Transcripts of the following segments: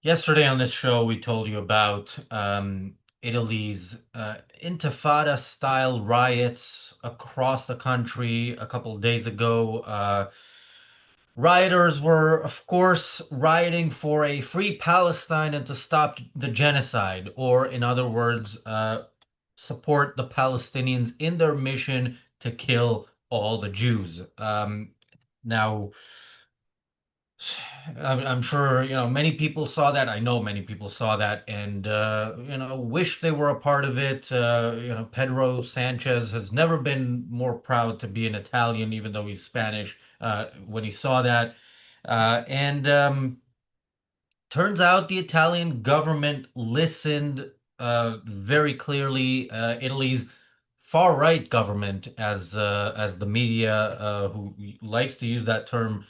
Yesterday on this show, we told you about Italy's Intifada style riots across the country a couple of days ago. Rioters were, of course, rioting for a free Palestine and to stop the genocide, or in other words, support the Palestinians in their mission to kill all the Jews. Now, I'm sure, many people saw that. I know many people saw that and, wish they were a part of it. Pedro Sanchez has never been more proud to be an Italian, even though he's Spanish, when he saw that. And Turns out the Italian government listened very clearly. Italy's far-right government, as the media, who likes to use that term,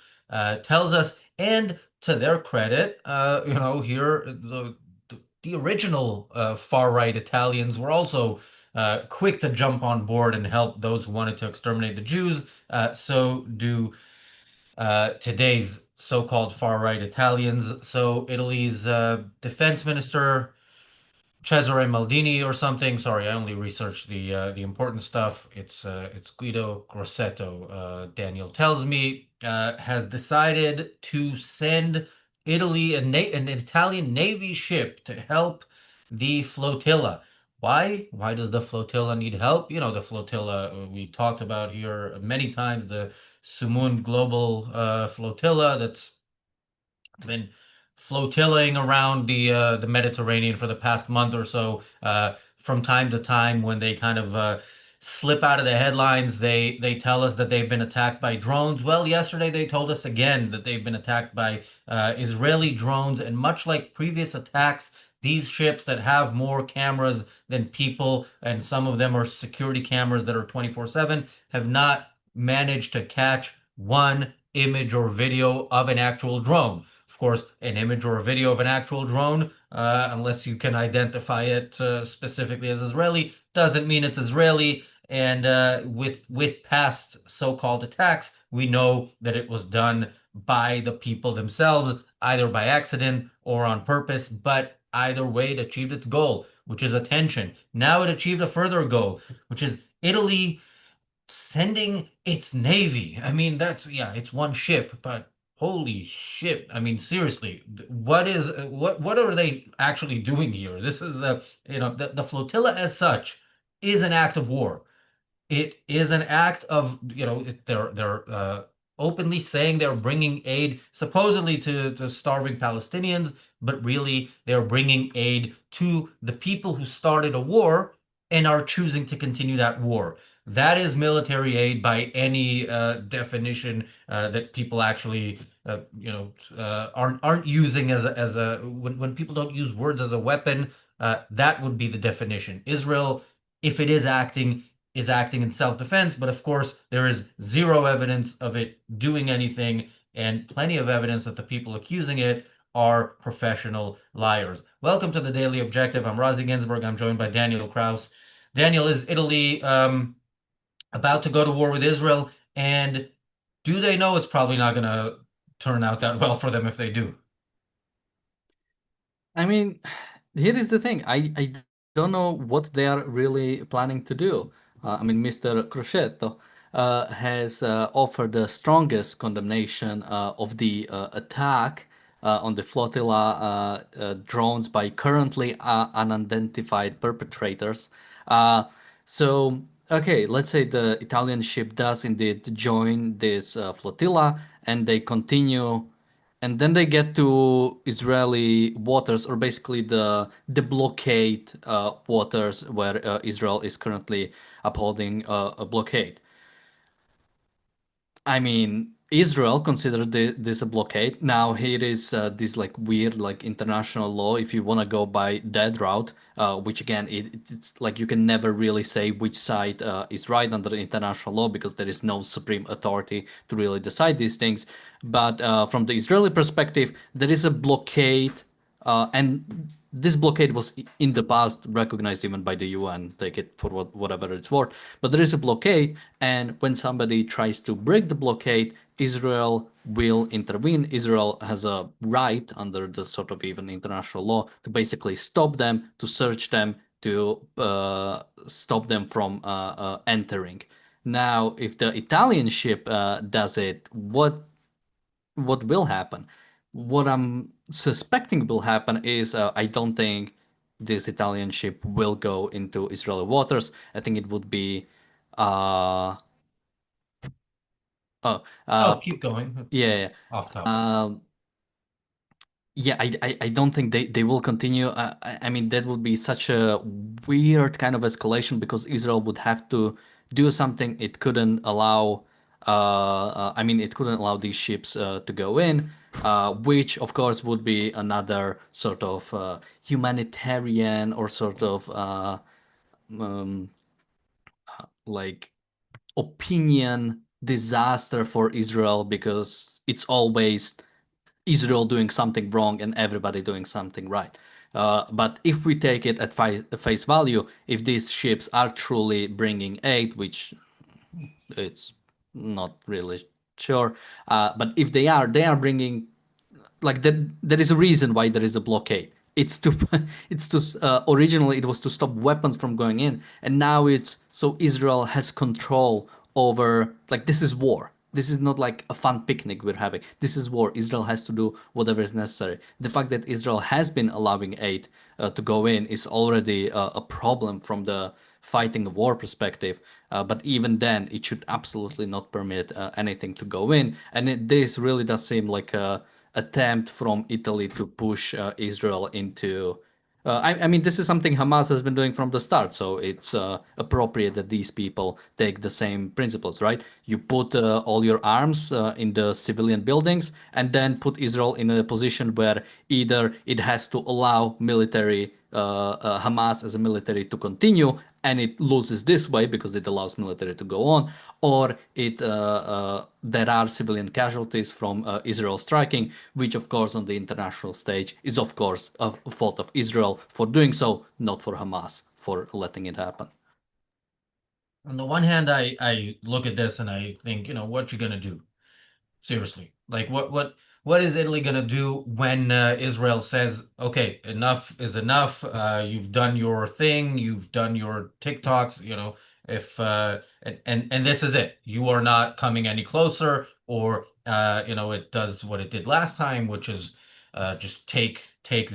tells us. And to their credit, here the original far-right Italians were also quick to jump on board and help those who wanted to exterminate the Jews. So do today's so-called far-right Italians. So Italy's defense minister, Cesare Maldini or something. Sorry, I only researched the important stuff. It's Guido Grosseto. Daniel tells me has decided to send Italy an Italian Navy ship to help the flotilla. Why? Why does the flotilla need help? The flotilla we talked about here many times. The Sumun Global Flotilla that's been flotilling around the Mediterranean for the past month or so. From time to time, when they kind of slip out of the headlines, they tell us that they've been attacked by drones. Well, yesterday they told us again that they've been attacked by Israeli drones, and much like previous attacks, these ships that have more cameras than people, and some of them are security cameras that are 24/7, have not managed to catch one image or video of an actual drone. Of course, an image or a video of an actual drone, unless you can identify it specifically as Israeli, doesn't mean it's Israeli. And with past so-called attacks, we know that it was done by the people themselves, either by accident or on purpose. But either way, it achieved its goal, which is attention. Now it achieved a further goal, which is Italy sending its navy. I mean, yeah, it's one ship, but holy shit. I mean, seriously, what are they actually doing here? This is the flotilla as such is an act of war. It is an act of, they're openly saying they're bringing aid supposedly to starving Palestinians, but really they're bringing aid to the people who started a war and are choosing to continue that war. That is military aid by any definition that people actually, aren't using as a when people don't use words as a weapon. That would be the definition. Israel, if it is acting in self-defense, but of course there is zero evidence of it doing anything, and plenty of evidence that the people accusing it are professional liars. Welcome to the Daily Objective. I'm Razi Ginsburg. I'm joined by Daniel Kraus. Daniel, is Italy about to go to war with Israel? And do they know it's probably not going to turn out that well for them if they do? I mean, here is the thing. I don't know what they are really planning to do. Mr. Crocetto has offered the strongest condemnation of the attack on the flotilla drones by currently unidentified perpetrators. Uh, so, okay, let's say the Italian ship does indeed join this flotilla and they continue and then they get to Israeli waters, or basically the blockade waters where Israel is currently upholding a blockade. I mean, Israel considered this a blockade. Now here is this like weird like international law. If you want to go by that route, which again it's like you can never really say which side is right under the international law because there is no supreme authority to really decide these things. But from the Israeli perspective, there is a blockade, and this blockade was in the past recognized even by the UN, take it for whatever it's worth. But there is a blockade, and when somebody tries to break the blockade, Israel will intervene. Israel has a right under the sort of even international law to basically stop them, to search them, to stop them from entering. Now, if the Italian ship does it, what will happen? What I'm suspecting will happen is I don't think this Italian ship will go into Israeli waters. I think it would be uh oh Oh, keep going. yeah. Off topic. Um, yeah, I don't think they will continue. I mean, that would be such a weird kind of escalation because Israel would have to do something. It couldn't allow, I mean, it couldn't allow these ships to go in, which of course would be another sort of humanitarian or sort of um, like opinion disaster for Israel because it's always Israel doing something wrong and everybody doing something right. But if we take it at face value, if these ships are truly bringing aid, which it's not really sure, but if they are bringing like that there is a reason why there is a blockade. It's to it's to originally it was to stop weapons from going in, and now it's so Israel has control over, like, this is war. This is not like a fun picnic we're having. This is war. Israel has to do whatever is necessary. The fact that Israel has been allowing aid to go in is already a problem from the fighting war perspective. But even then, it should absolutely not permit anything to go in. And this really does seem like a attempt from Italy to push Israel into. I mean, this is something Hamas has been doing from the start, so it's appropriate that these people take the same principles, right? You put all your arms in the civilian buildings and then put Israel in a position where either it has to allow military Hamas as a military to continue, and it loses this way because it allows military to go on, or it there are civilian casualties from Israel striking, which of course on the international stage is of course a fault of Israel for doing so, not for Hamas for letting it happen. On the one hand, I look at this and I think, what you gonna do? Seriously, like what is Italy gonna do when Israel says, "Okay, enough is enough. You've done your thing. You've done your TikToks. If and this is it. You are not coming any closer." Or it does what it did last time, which is just take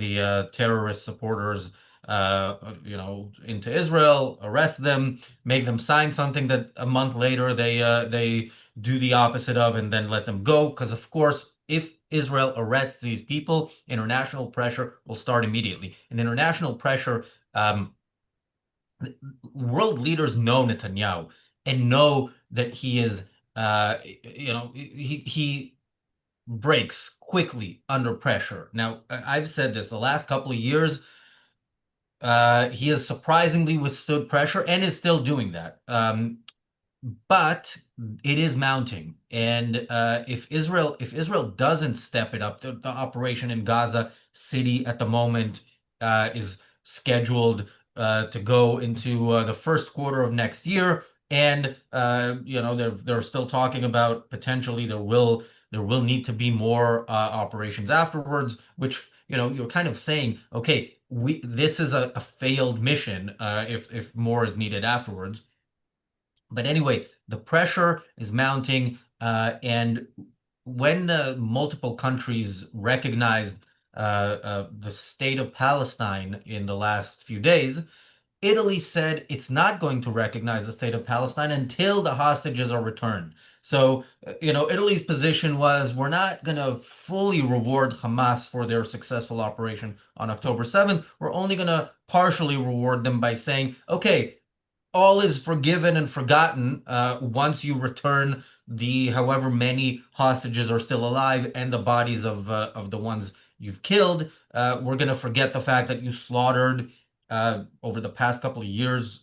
the terrorist supporters into Israel, arrest them, make them sign something that a month later they do the opposite of, and then let them go. Because, of course, if Israel arrests these people, international pressure will start immediately. And international pressure, world leaders know Netanyahu and know that he is, he breaks quickly under pressure. Now, I've said this the last couple of years. He has surprisingly withstood pressure and is still doing that. But it is mounting, and if Israel doesn't step it up, the operation in Gaza City at the moment is scheduled to go into the first quarter of next year, and they're still talking about potentially there will need to be more operations afterwards, which you're kind of saying, okay, we this is a failed mission if more is needed afterwards. But anyway, the pressure is mounting, and when multiple countries recognized the state of Palestine in the last few days, Italy said it's not going to recognize the state of Palestine until the hostages are returned. So, Italy's position was we're not going to fully reward Hamas for their successful operation on October 7th. We're only going to partially reward them by saying, okay, all is forgiven and forgotten once you return the however many hostages are still alive and the bodies of the ones you've killed. We're gonna forget the fact that you slaughtered over the past couple of years,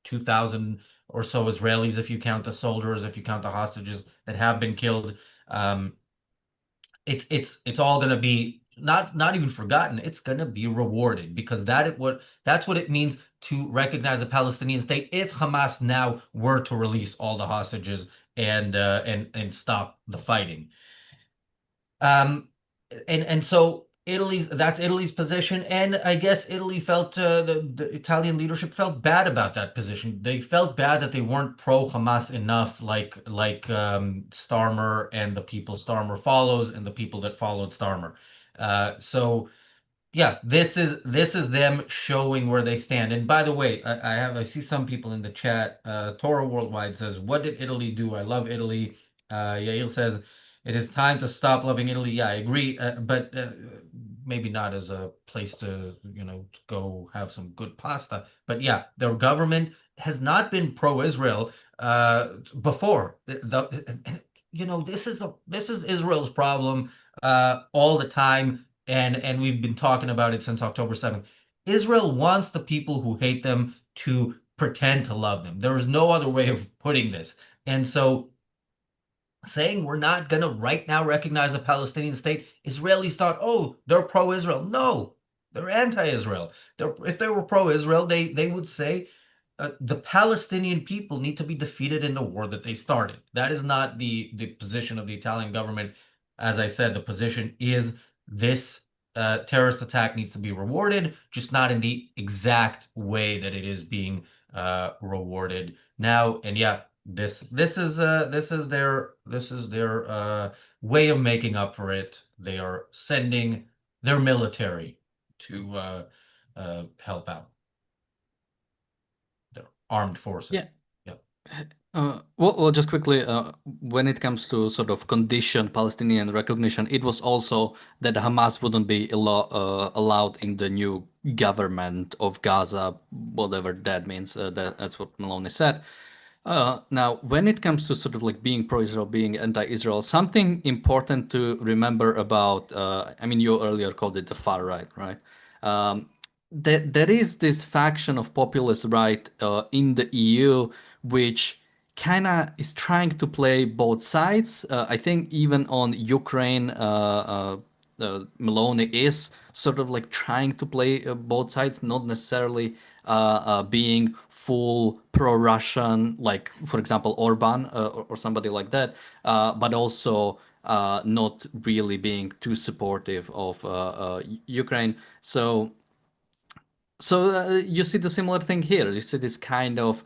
2,000 or so Israelis, if you count the soldiers, if you count the hostages that have been killed. Um, it's all going to be not even forgotten. It's going to be rewarded because that's what it means to recognize a Palestinian state if Hamas now were to release all the hostages and stop the fighting. Um, and so that's Italy's position, and I guess Italy felt the Italian leadership felt bad about that position. They felt bad that they weren't pro-Hamas enough, like Starmer and the people Starmer follows and the people that followed Starmer. So yeah, this is them showing where they stand. And by the way, I see some people in the chat. Toro Worldwide says, "What did Italy do? I love Italy." Yael says, "It is time to stop loving Italy." Yeah, I agree, but maybe not as a place to to go have some good pasta. But yeah, their government has not been pro-Israel before. This is Israel's problem all the time and we've been talking about it since October 7th. Israel wants the people who hate them to pretend to love them. There is no other way of putting this. And so saying we're not going to right now recognize a Palestinian state, Israelis thought, oh, they're pro-Israel. No, they're anti-Israel. If they were pro-Israel, they would say the Palestinian people need to be defeated in the war that they started. That is not the position of the Italian government. As I said, the position is this terrorist attack needs to be rewarded, just not in the exact way that it is being rewarded now. And yeah, this is their way of making up for it. They are sending their military to help out their armed forces. Yeah. Yep. Well, just quickly, when it comes to sort of conditioned Palestinian recognition, it was also that Hamas wouldn't be allowed in the new government of Gaza, whatever that means. That's what Maloney said. Now, when it comes to sort of like being pro-Israel, being anti-Israel, something important to remember about, I mean, you earlier called it the far right, right? There is this faction of populist right in the EU, which kind of is trying to play both sides. I think even on Ukraine, Maloney is sort of like trying to play both sides, not necessarily being full pro-Russian, like for example Orban or somebody like that, but also not really being too supportive of Ukraine. So you see the similar thing here. You see this kind of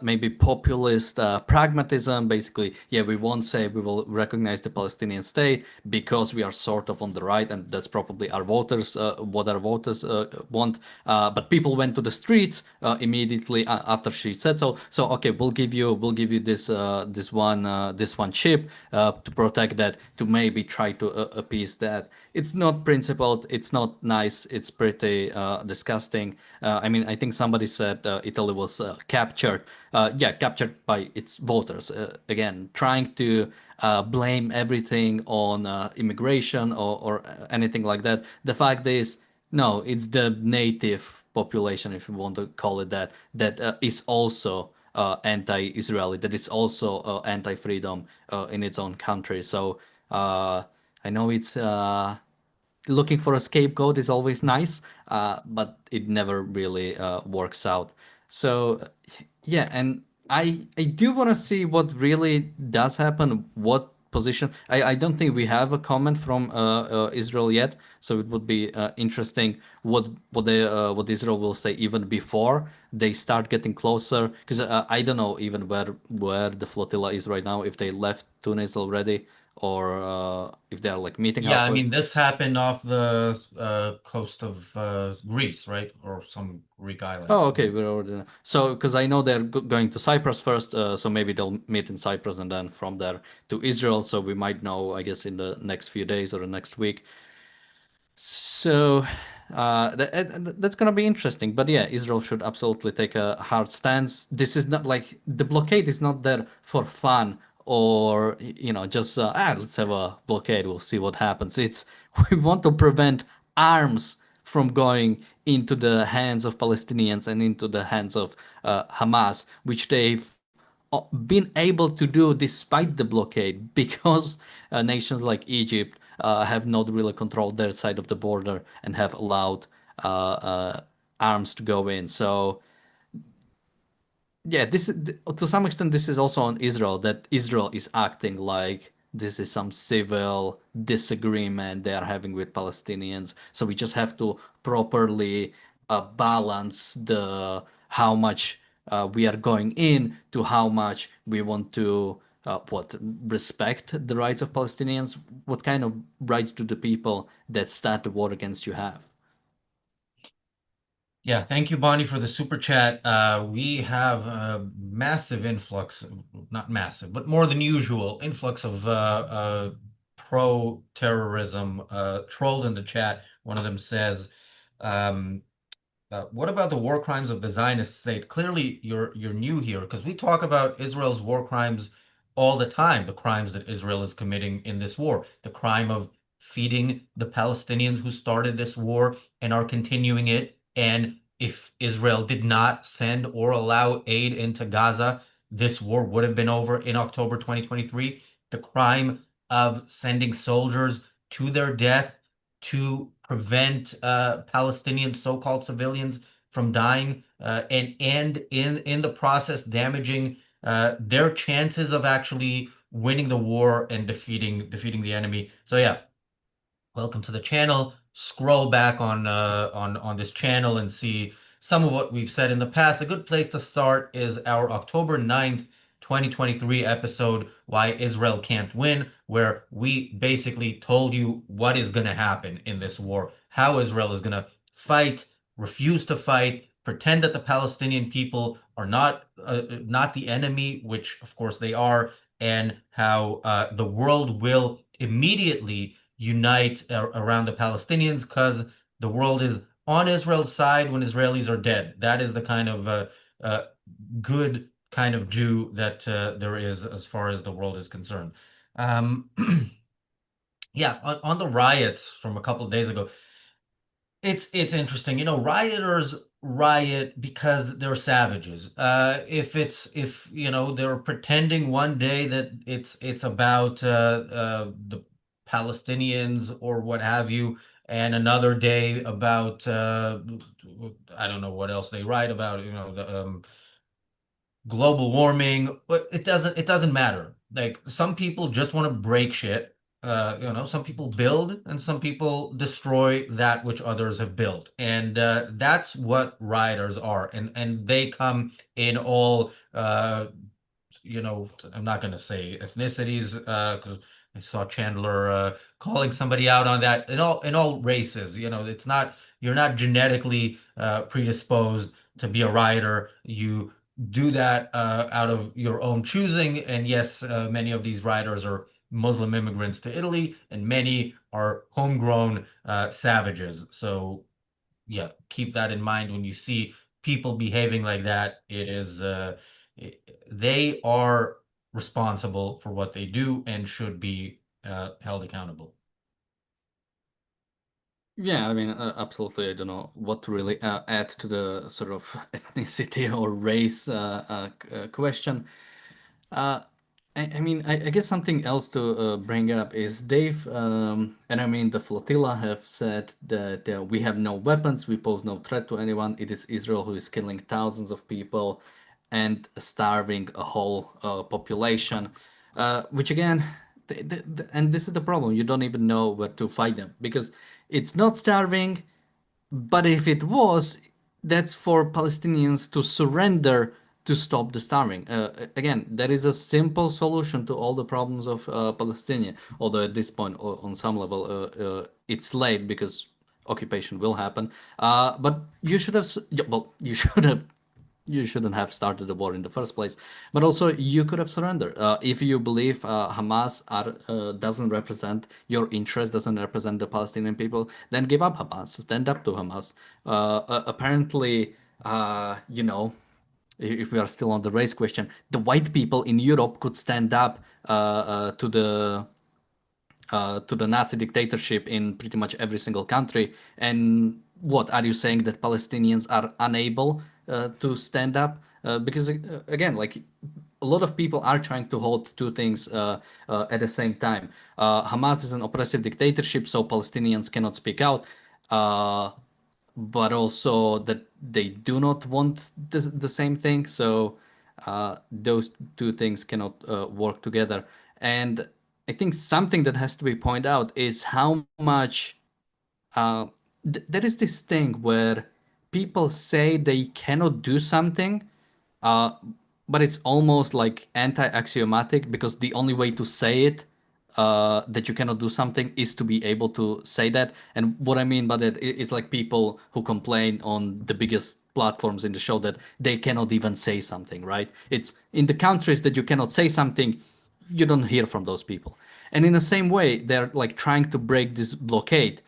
maybe populist pragmatism. Basically, yeah, we won't say we will recognize the Palestinian state because we are sort of on the right, and that's probably our voters, what our voters want. But people went to the streets immediately after she said so. So okay, we'll give you this one chip to protect that, to maybe try to appease that. It's not principled. It's not nice. It's pretty disgusting. I mean, I think somebody said Italy was captured. Yeah, captured by its voters. Again, trying to blame everything on immigration or anything like that. The fact is, no, it's the native population, if you want to call it that, that is also anti-Israeli, that is also anti-freedom in its own country. So I know it's looking for a scapegoat is always nice, but it never really works out. So yeah, and I do want to see what really does happen. What position? I don't think we have a comment from Israel yet, so it would be interesting what Israel will say even before they start getting closer. Because I don't know even where the flotilla is right now. If they left Tunis already, or if they're like meeting Yeah, I halfway. mean, this happened off the coast of Greece, right? Or some Greek Oh, islands. okay, we're already there. So, because I know they're going to Cyprus first, so maybe they'll meet in Cyprus and then from there to Israel. So we might know, I guess, in the next few days or the next week. So that's gonna be interesting. But yeah, Israel should absolutely take a hard stance. This is not like the blockade is not there for fun or just let's have a blockade. We'll see what happens. It's we want to prevent arms from going into the hands of Palestinians and into the hands of Hamas, which they've been able to do despite the blockade because nations like Egypt have not really controlled their side of the border and have allowed arms to go in. So Yeah, to some extent this is also on Israel, that Israel is acting like this is some civil disagreement they are having with Palestinians. So we just have to properly balance the how much we are going in to how much we want to what respect the rights of Palestinians. What kind of rights do the people that start the war against you have? Yeah, thank you, Bonnie, for the super chat. We have a massive influx, not massive, but more than usual influx of pro-terrorism trolls in the chat. One of them says, um, what about the war crimes of the Zionist state? Clearly, you're new here because we talk about Israel's war crimes all the time, the crimes that Israel is committing in this war, the crime of feeding the Palestinians who started this war and are continuing it. And if Israel did not send or allow aid into Gaza, this war would have been over in October 2023. The crime of sending soldiers to their death to prevent Palestinian so-called civilians from dying, and in the process damaging their chances of actually winning the war and defeating the enemy. So yeah, welcome to the channel. Scroll back on this channel and see some of what we've said in the past. A good place to start is our October 9th, 2023 episode, Why Israel Can't Win, where we basically told you what is going to happen in this war, how Israel is going to fight, refuse to fight, pretend that the Palestinian people are not the enemy, which of course they are, and how the world will immediately unite around the Palestinians because the world is on Israel's side when Israelis are dead. That is the kind of uh, good kind of Jew that there is as far as the world is concerned. Um, yeah, on the riots from a couple of days ago, it's interesting. You know, rioters riot because they're savages. If you know they're pretending one day that it's about the Palestinians or what have you, and another day about I don't know what else they write about. You know, the global warming, but it doesn't matter. Like some people just want to break shit. You know, some people build and some people destroy that which others have built. And that's what rioters are. And they come in all you know, I'm not going to say ethnicities because I saw Chandler calling somebody out on that. In all races, you know, it's not you're not genetically predisposed to be a rioter. You do that out of your own choosing. And yes, many of these rioters are Muslim immigrants to Italy, and many are homegrown savages. So yeah, keep that in mind when you see people behaving like that. They are responsible for what they do and should be held accountable. Yeah, I mean, absolutely. I don't know what to really add to the sort of ethnicity or race question. Uh, I mean, I guess something else to bring up is Dave, and I mean, the Flotilla have said that we have no weapons, we pose no threat to anyone. It is Israel who is killing thousands of people and starving a whole population, which again, and this is the problem, you don't even know where to fight them because it's not starving, but if it was, that's for Palestinians to surrender to stop the starving. Again, there is a simple solution to all the problems of Palestinian. Although at this point, on some level, it's late because occupation will happen. But you should have, yeah, well, you shouldn't have started the war in the first place. But also, you could have surrendered. If you believe doesn't represent your interest, doesn't represent the Palestinian people, then give up Hamas. Stand up to Hamas. Apparently, you know, if we are still on the race question, the white people in Europe could stand up to the Nazi dictatorship in pretty much every single country. And what are you saying that Palestinians are unable to stand up? Because again, like a lot of people are trying to hold two things at the same time. Hamas is an oppressive dictatorship, so Palestinians cannot speak out. But also that they do not want the same thing. So Those two things cannot work together. And I think something that has to be pointed out is how much there is this thing where people say they cannot do something, uh, but it's almost like anti-axiomatic because the only way to say it, that you cannot do something, is to be able to say that. And what I mean by that, it's like people who complain on the biggest platforms in the show that they cannot even say something, right? It's in the countries that you cannot say something, you don't hear from those people. And in the same way, they're like trying to break this blockade.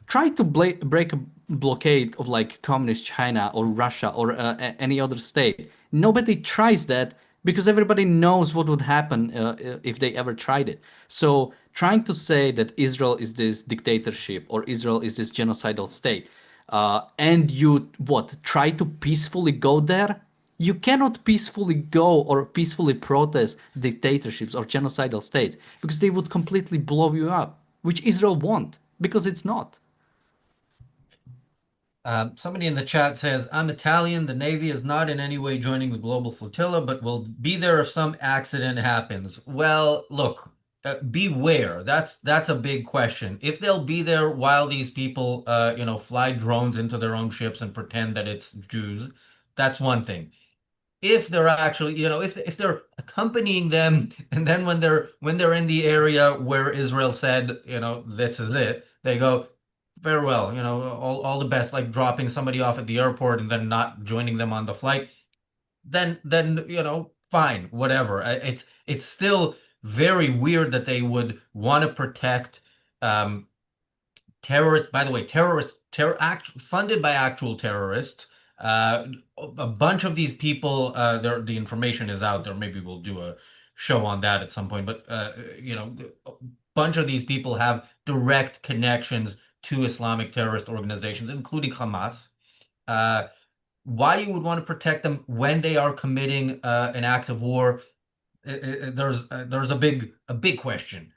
Try to break a blockade of like communist China or Russia or any other state. Nobody tries that because everybody knows what would happen if they ever tried it. So trying to say that Israel is this dictatorship or Israel is this genocidal state, and you what try to peacefully go there, you cannot peacefully go or peacefully protest dictatorships or genocidal states because they would completely blow you up, which Israel won't because it's not. Somebody in the chat says, I'm Italian. The Navy is not in any way joining the global flotilla, but will be there if some accident happens. Well, look, beware. That's a big question. If they'll be there while these people, fly drones into their own ships and pretend that it's Jews, that's one thing. If they're actually, if they're accompanying them, and then when they're in the area where Israel said, this is it, they go, farewell, all the best, like dropping somebody off at the airport and then not joining them on the flight, then fine, whatever. It's still very weird that they would want to protect um terrorists, by the way, funded by actual terrorists. A bunch of these people, the information is out there. Maybe we'll do a show on that at some point. But a bunch of these people have direct connections to Islamic terrorist organizations, including Hamas. Uh, why you would want to protect them when they are committing an act of war, there's a big question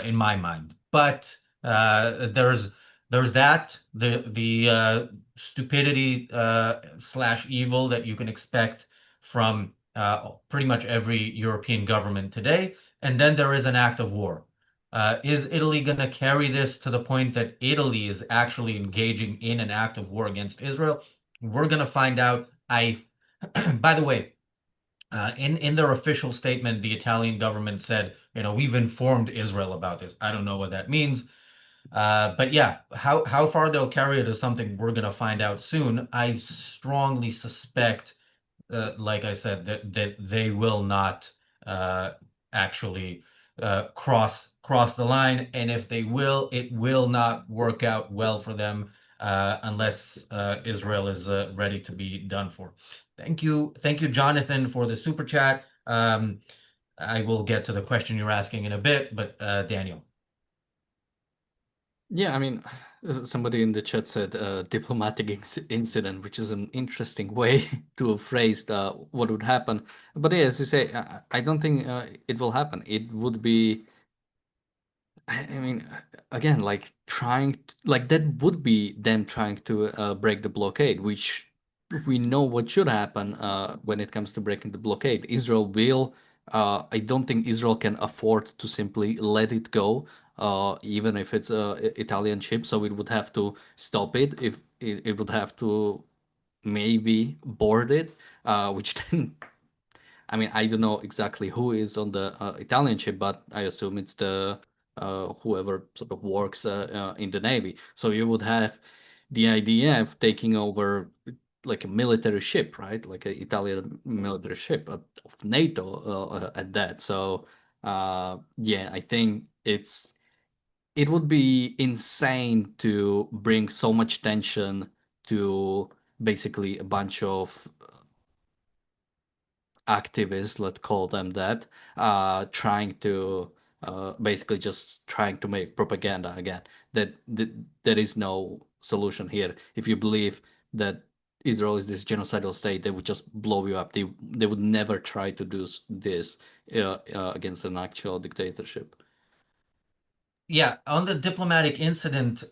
in my mind. But there's that the stupidity slash evil that you can expect from pretty much every European government today, and then there is an act of war. Is Italy going to carry this to the point that Italy is actually engaging in an act of war against Israel? We're going to find out. By the way, in their official statement, the Italian government said, we've informed Israel about this. I don't know what that means. But yeah, how far they'll carry it is something we're gonna find out soon. I strongly suspect, like I said, that they will not uh, actually cross the line, and if they will, it will not work out well for them unless Israel is ready to be done for. Thank you, Jonathan, for the super chat. I will get to the question you're asking in a bit, but Daniel. Yeah, I mean, somebody in the chat said diplomatic incident, which is an interesting way to have phrased what would happen. But yeah, as you say, I don't think it will happen. It would be, I mean, again, like like that would be them trying to break the blockade, which we know what should happen when it comes to breaking the blockade. Israel will, I don't think Israel can afford to simply let it go, even if it's a Italian ship. So it would have to stop it. If it would have to maybe board it, which then I mean, I don't know exactly who is on the Italian ship, but I assume it's the whoever sort of works in the Navy. So you would have the IDF taking over like a military ship, right? Like an Italian military ship of NATO at that. So yeah, I think it would be insane to bring so much tension to basically a bunch of activists, let's call them that, trying to basically just trying to make propaganda again. That there is no solution here. If you believe that Israel is this genocidal state, they would just blow you up. They would never try to do this against an actual dictatorship. Yeah, on the diplomatic incident,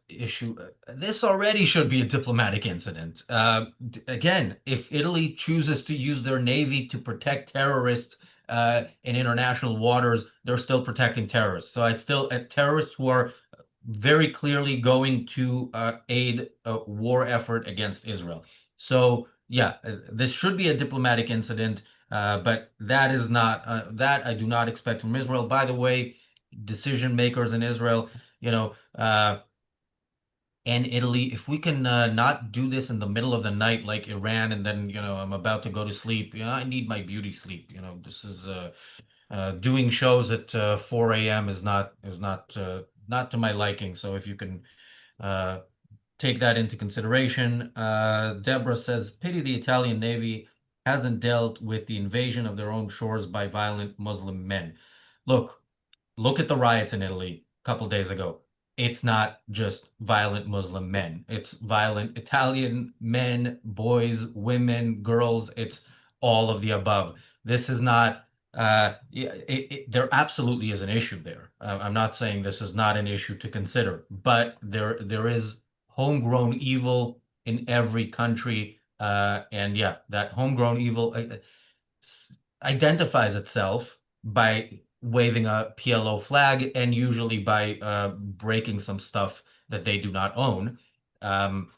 issue. This already should be a diplomatic incident. Again, if Italy chooses to use their navy to protect terrorists in international waters, they're still protecting terrorists. So I still, terrorists who are very clearly going to aid a war effort against Israel. So yeah, this should be a diplomatic incident, but that is not that I do not expect from Israel. By the way, decision makers in Israel, you know, and Italy, if we can not do this in the middle of the night like Iran, and then I'm about to go to sleep. I need my beauty sleep. This is doing shows at 4 a.m. is not to my liking. So if you can uh, take that into consideration. Deborah says, pity the Italian Navy hasn't dealt with the invasion of their own shores by violent Muslim men. Look, look at the riots in Italy a couple days ago. It's not just violent Muslim men. It's violent Italian men, boys, women, girls. It's all of the above. This is not, yeah, there absolutely is an issue there. I'm not saying this is not an issue to consider, but there is homegrown evil in every country. And yeah, that homegrown evil identifies itself by waving a PLO flag and usually by breaking some stuff that they do not own. Um,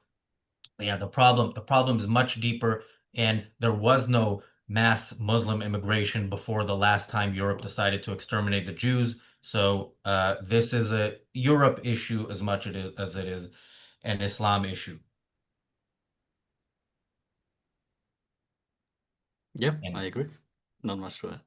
yeah, the problem is much deeper, and there was no mass Muslim immigration before the last time Europe decided to exterminate the Jews. So this is a Europe issue as much as it is an Islam issue. Yeah, I And agree. Not much to add.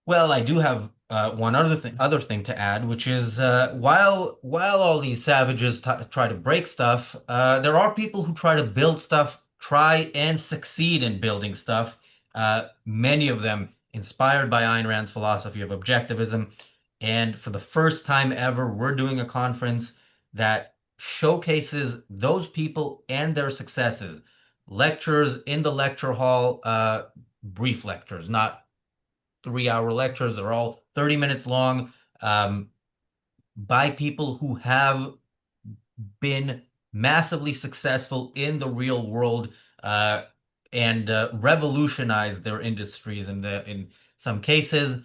well, I do have one other thing to add, which is while all these savages t try to break stuff, there are people who try to build stuff, try and succeed in building stuff. Many of them inspired by Ayn Rand's philosophy of objectivism. And for the first time ever, we're doing a conference that showcases those people and their successes. Lectures in the lecture hall, brief lectures, not 3-hour lectures. They're all 30 minutes long, um, by people who have been massively successful in the real world, uh, and revolutionized their industries in some cases.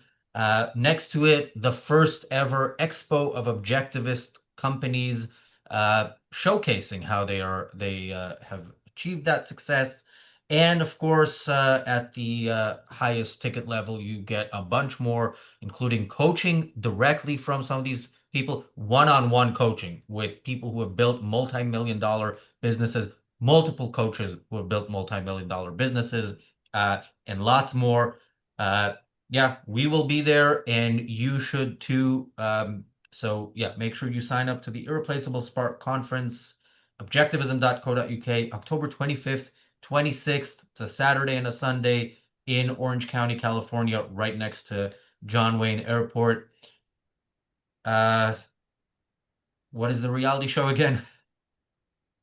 Next to it, the first ever expo of objectivist companies, showcasing how they have achieved that success. And of course, at the highest ticket level, you get a bunch more, including coaching directly from some of these people, one-on-one coaching with people who have built multi-million dollar businesses, multiple coaches who have built multi-million dollar businesses, and lots more. Yeah, we will be there, and you should too. So yeah, make sure you sign up to the Irreplaceable Spark Conference, objectivism.co.uk, October 25th, 26th. It's a Saturday and a Sunday in Orange County, California, right next to John Wayne Airport. Uh, what is the reality show again?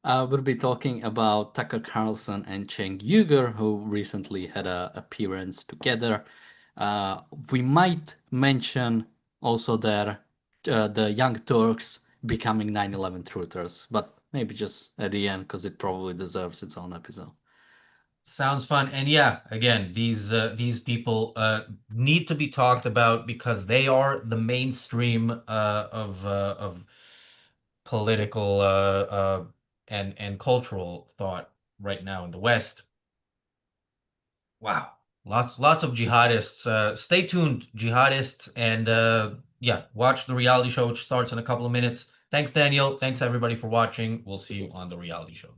We'll be talking about Tucker Carlson and Cenk Uygur, who recently had an appearance together. We might mention also the Young Turks becoming 9/11 truthers, but maybe just at the end because it probably deserves its own episode. Sounds fun. And yeah, again, these people need to be talked about because they are the mainstream of political and cultural thought right now in the West. Wow. Lots of jihadists. Stay tuned, jihadists, and yeah, watch the reality show, which starts in a couple of minutes. Thanks, Daniel. Thanks everybody for watching. We'll see you on the reality show.